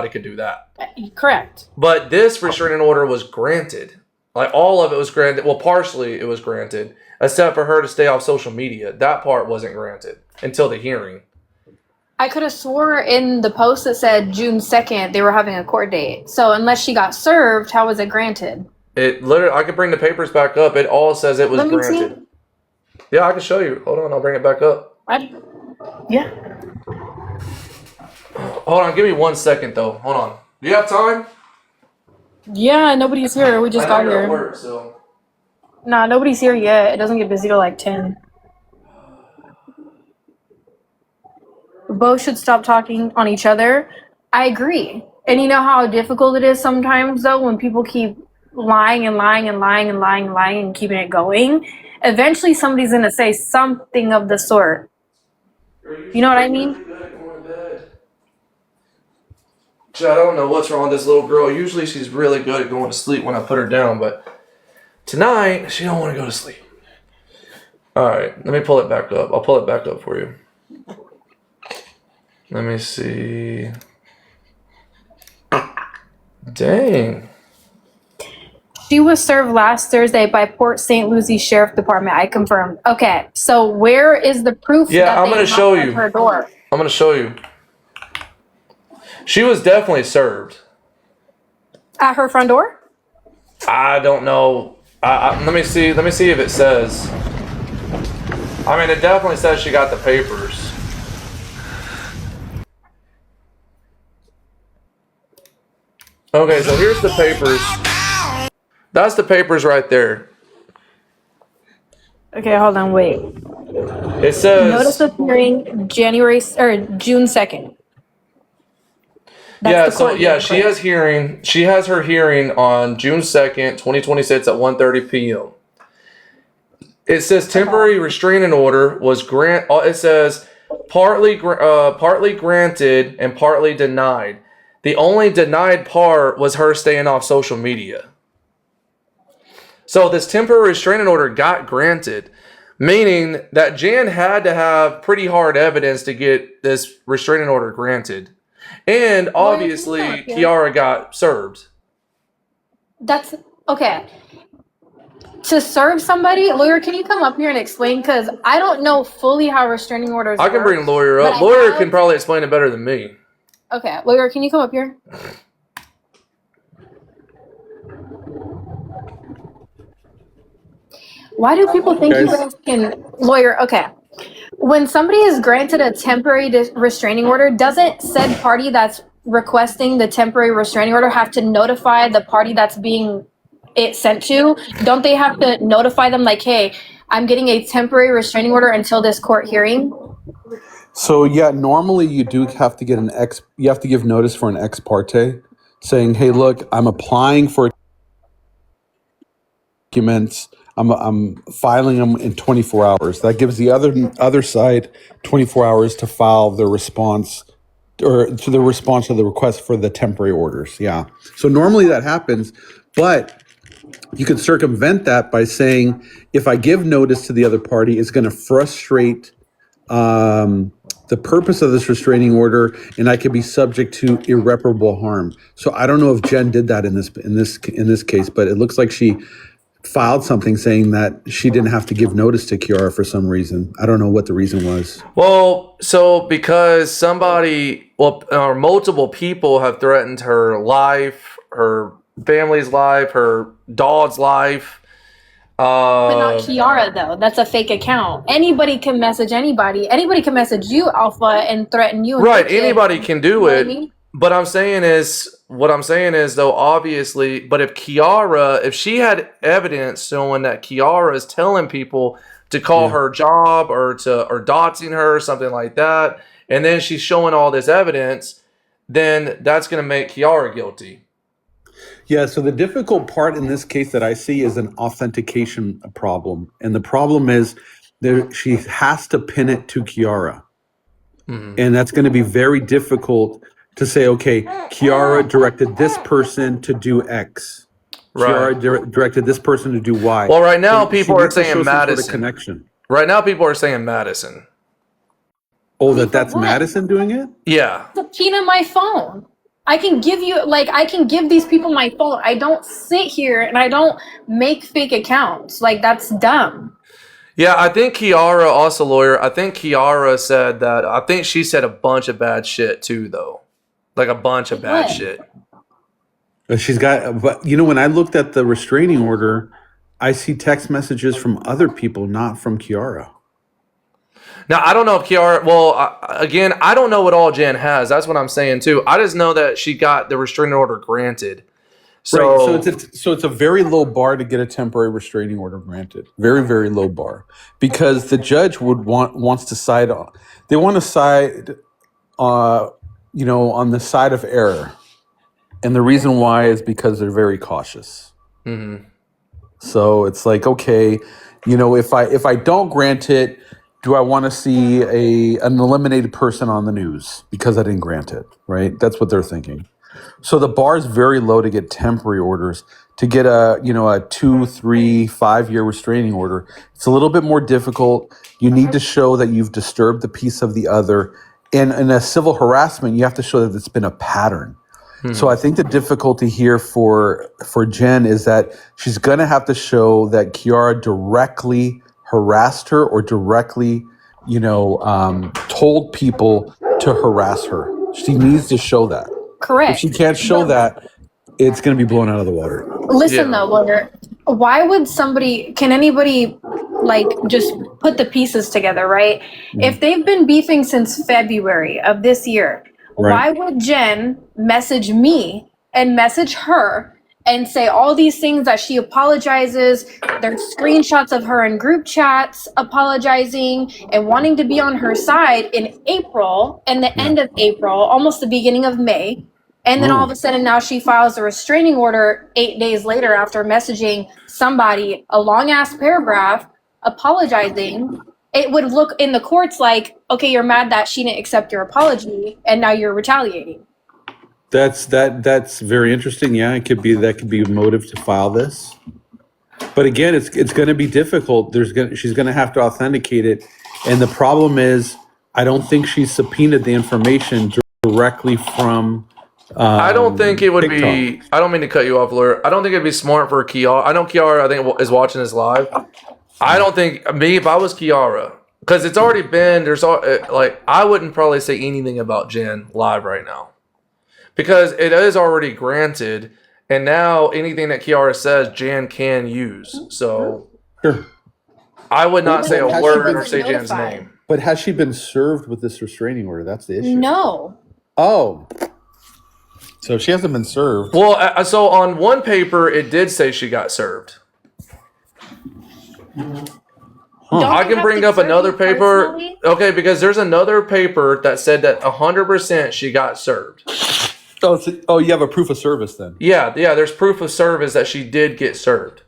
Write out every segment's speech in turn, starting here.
anybody could do that. Correct. But this restraining order was granted. Like, all of it was granted. Well, partially it was granted, except for her to stay off social media. That part wasn't granted until the hearing. I could have swore in the post that said June 2nd they were having a court date. So unless she got served, how was it granted? It literally, I could bring the papers back up. It all says it was granted. Yeah, I can show you. Hold on, I'll bring it back up. Yeah. Hold on, give me 1 second though. Hold on. Do you have time? Yeah, nobody's here. We just got you're at here. work, so. Nah, nobody's here yet. It doesn't get busy till like 10. Both should stop talking on each other. I agree. And you know how difficult it is sometimes, though, when people keep lying and lying and lying and lying and lying and keeping it going. Eventually, somebody's going to say something of the sort. You know what I mean? I don't know what's wrong with this little girl. Usually she's really good at going to sleep when I put her down, but tonight she don't want to go to sleep. All right, let me pull it back up. I'll pull it back up for you. Let me see. Dang. She was served last Thursday by Port St. Lucie Sheriff Department. I confirmed. Okay, so where is the proof? Yeah, that I'm going to show you. her door? I'm going to show you. She was definitely served. At her front door? I don't know. Let me see. Let me see if it says. I mean, it definitely says she got the papers. Okay, so here's the papers. That's the papers right there. Okay, hold on, wait. It says Notice of hearing June 2nd. She has hearing. She has her hearing on June 2nd, 2026 at 1:30 p.m. It says temporary restraining order was it says partly granted and partly denied. The only denied part was her staying off social media. So this temporary restraining order got granted, meaning that Jan had to have pretty hard evidence to get this restraining order granted. And obviously, Kiara got served. That's okay. To serve somebody, lawyer, can you come up here and explain? Because I don't know fully how restraining orders I can bring lawyer up. Lawyer can probably explain it better than me. Okay, lawyer, can you come up here? Why do people think you guys can lawyer? Okay. When somebody is granted a temporary restraining order, doesn't said party that's requesting the temporary restraining order have to notify the party that's being it sent to? Don't they have to notify them like, hey, I'm getting a temporary restraining order until this court hearing? So yeah, normally you do have to get you have to give notice for an ex parte saying, hey, look, I'm applying for documents. I'm filing them in 24 hours. That gives the other side 24 hours to file the response or to the response to the request for the temporary orders. Yeah. So normally that happens, but you can circumvent that by saying, if I give notice to the other party, it's going to frustrate the purpose of this restraining order, and I could be subject to irreparable harm. So I don't know if Jen did that in this case, but it looks like she filed something saying that she didn't have to give notice to Kiara for some reason. I don't know what the reason was. Well, so because or multiple people have threatened her life, her family's life, her dog's life. But not Kiara, though. That's a fake account. Anybody can message anybody. Anybody can message you, Alpha, and threaten you. Right, anybody can do it. What I mean? But what I'm saying is, though, obviously, but if she had evidence showing that Kiara is telling people to call her job or doxing her or something like that, and then she's showing all this evidence, then that's going to make Kiara guilty. Yeah, so the difficult part in this case that I see is an authentication problem. And the problem is she has to pin it to Kiara. Mm-hmm. And that's going to be very difficult to say, okay, Kiara directed this person to do X. Right. Kiara directed this person to do Y. Well, right now people are saying Madison. Sort of connection. Right now people are saying Madison. Oh, that's Madison doing it? Yeah. Subpoena my phone. I can give you, like, I can give these people my phone. I don't sit here and I don't make fake accounts. Like, that's dumb. Yeah, I think Kiara, also lawyer, I think Kiara said that, I think she said a bunch of bad shit too, though. Like a bunch of bad What? shit. But she's got, but when I looked at the restraining order, I see text messages from other people, not from Kiara. Now, I don't know if Kiara, again, I don't know what all Jen has. That's what I'm saying too. I just know that she got the restraining order granted. So, Right. So it's a very low bar to get a temporary restraining order granted. Very, very low bar, because the judge wants to side on. They want to side, on the side of error, and the reason why is because they're very cautious. mhm. So it's like, okay, if I don't grant it, do I want to see an eliminated person on the news because I didn't grant it? Right? That's what they're thinking. So the bar is very low to get temporary orders. To get a 2, 3, 5 year restraining order, it's a little bit more difficult. You need to show that you've disturbed the peace of the other. And in a civil harassment, you have to show that it's been a pattern. So I think the difficulty here for Jen is that she's going to have to show that Kiara directly harassed her or directly, told people to harass her. She needs to show that. If Correct. she can't show that, it's going to be blown out of the water. Listen Yeah. though, lawyer, why would can anybody like just put the pieces together, right? If they've been beefing since February of this year, why Right. would Jen message me and message her and say all these things that she apologizes? There's screenshots of her in group chats apologizing and wanting to be on her side in April and the end of April, almost the beginning of May. And then all of a sudden now she files a restraining order 8 days later after messaging somebody a long ass paragraph apologizing. It would look in the courts like, okay, you're mad that she didn't accept your apology and now you're retaliating. That's very interesting. Yeah, that could be a motive to file this. But again, it's going to be difficult. She's going to have to authenticate it, and the problem is, I don't think she subpoenaed the information directly from. I don't think it would TikTok. be, I don't mean to cut you off, lawyer. I don't think it'd be smart for Kiara. I know Kiara, I think, is watching this live. I don't think, if I was Kiara, because it's already been, I wouldn't probably say anything about Jen live right now. Because it is already granted, and now anything that Kiara says, Jan can use. So Sure. I would not say a Has she word been or say Jan's notified? name. But has she been served with this restraining order? That's the issue. No. Oh. So if she hasn't been served. Well, so on one paper, it did say she got served. Don't I they can have bring to up serve another you paper. personally? Okay, because there's another paper that said that 100% she got served. Oh, you have a proof of service then. Yeah, there's proof of service that she did get served.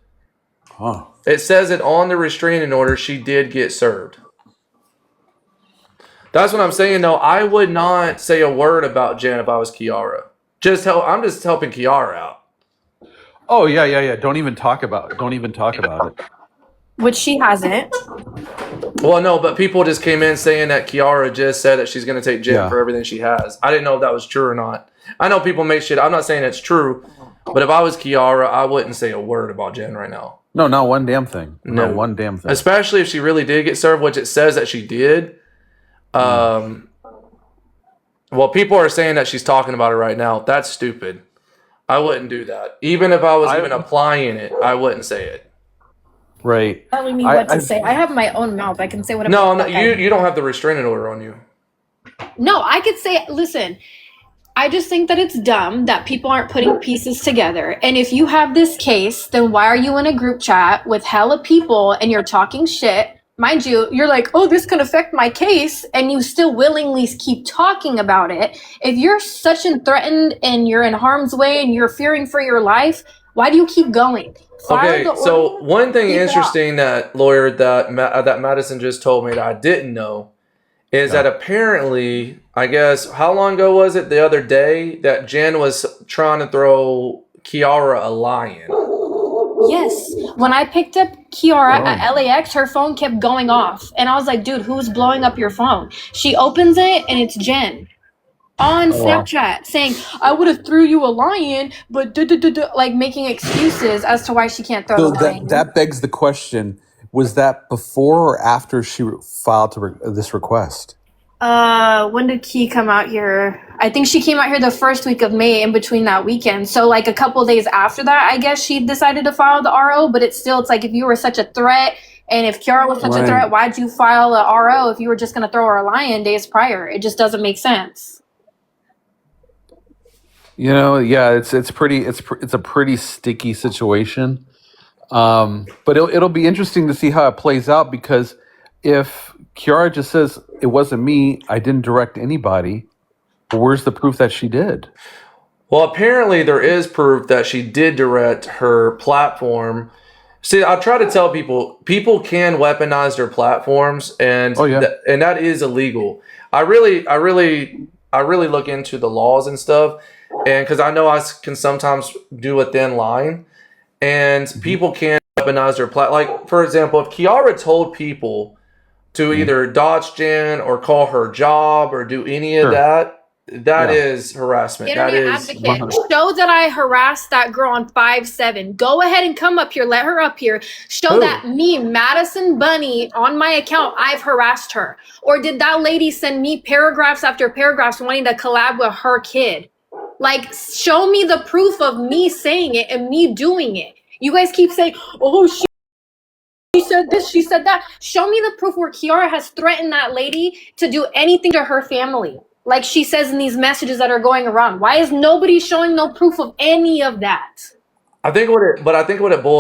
Huh. It says it on the restraining order she did get served. That's what I'm saying, though. I would not say a word about Jen if I was Kiara. I'm just helping Kiara out. Oh yeah. Don't even talk about it. Which she hasn't. Well, no, but people just came in saying that Kiara just said that she's going to take Jen Yeah. for everything she has. I didn't know if that was true or not. I know people make shit. I'm not saying it's true, but if I was Kiara, I wouldn't say a word about Jen right now. No, not one damn thing. No. Not one damn thing. Especially if she really did get served, which it says that she did. Well, people are saying that she's talking about it right now. That's stupid. I wouldn't do that. Even if I was even applying it, I wouldn't say it. Right. Telling me I- what to I've- say. I have my own mouth. I can say whatever. No, the fuck I you don't have the restraining order on you. No, I could say, listen, I just think that it's dumb that people aren't putting pieces together. And if you have this case, then why are you in a group chat with hella people and you're talking shit? Mind you, you're like, oh, this could affect my case, and you still willingly keep talking about it. If you're such and threatened and you're in harm's way and you're fearing for your life, why do you keep going? File Okay, the so order, one thing keep it interesting that lawyer that Madison just told me that I didn't know is that apparently, I guess, how long ago was it? The other day that Jen was trying to throw Kiara a lion. Yes. When I picked up Kiara at LAX, her phone kept going off. And I was like, dude, who's blowing up your phone? She opens it and it's Jen. on Oh, wow. Snapchat saying, I would have threw you a lion, but like making excuses as to why she can't throw So the lion. that begs the question: was that before or after she filed this request? When did Key come out here? I think she came out here the first week of May, in between that weekend. So like a couple days after that, I guess she decided to file the RO. But it's like if you were such a threat, and if Kiara was such a Right. threat, why'd you file a RO if you were just gonna throw her a lion days prior? It just doesn't make sense. You know, yeah, it's a pretty sticky situation. But it'll be interesting to see how it plays out, because if Kiara just says it wasn't me, I didn't direct anybody, well, where's the proof that she did? Well, apparently there is proof that she did direct her platform. See, I try to tell people can weaponize their platforms, and Oh, yeah. and that is illegal. I really look into the laws and stuff, and because I know I can sometimes do a thin line, and people can weaponize their like, for example, if Kiara told people to either dodge Jen or call her job or do any of Sure. that Yeah. is harassment. That Internet is advocate, show that I harassed that girl on 5'7". Go ahead and come up here. Let her up here. Show Who? that me, Madison Bunny, on my account, I've harassed her. Or did that lady send me paragraphs after paragraphs wanting to collab with her kid? Like, show me the proof of me saying it and me doing it. You guys keep saying, oh, she said this, she said that. Show me the proof where Kiara has threatened that lady to do anything to her family, like she says in these messages that are going around. Why is nobody showing no proof of any of that? I think what it boils